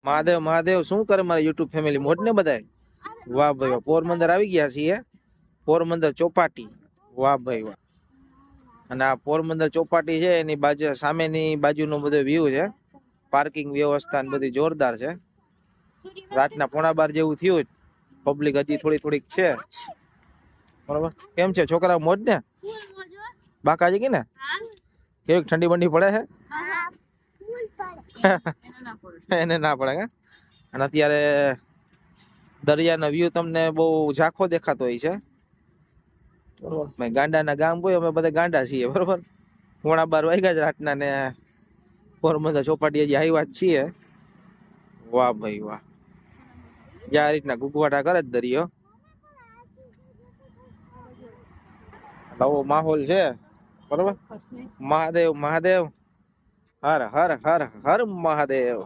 મહાદેવ મહાદેવ શું કરે મારી યુટ્યુબ ફેમિલી મોજ ને બધાય? વાહ ભાઈ વાહ, પોરબંદર આવી ગયા છીએ, પોરબંદર ચોપાટી. વાહ ભાઈ વાહ. અને આ પોરબંદર ચોપાટી છે એની બાજુ સામેની બાજુનો બધો વ્યૂ છે. પાર્કિંગ વ્યવસ્થા ને બધી જોરદાર છે. રાતના 12:15 જેવું થયું, પબ્લિક હજી થોડી થોડીક છે. બરોબર, કેમ છે છોકરા મોજ ને? બાકાજી કે ને કેવી ઠંડી બંડી પડે છે? એને ના પડે કે? અને અત્યારે દરિયાનો વ્યૂ તમને બહુ ઝાંખો દેખાતો હોય છે. બરોબર, ગાંડાના ગામ હોય, અમે બધા ગાંડા છીએ. બરોબર, 12:15 વાગ્યા જ રાતના ને પોરબંદર ચોપાટી હજી આવ્યા જ છીએ. વાહ ભાઈ વાહ, આ રીતના ગુગવાટા કરે જ દરિયો. નવો માહોલ છે. બરોબર, મહાદેવ મહાદેવ, હર હર હર હર મહાદેવ.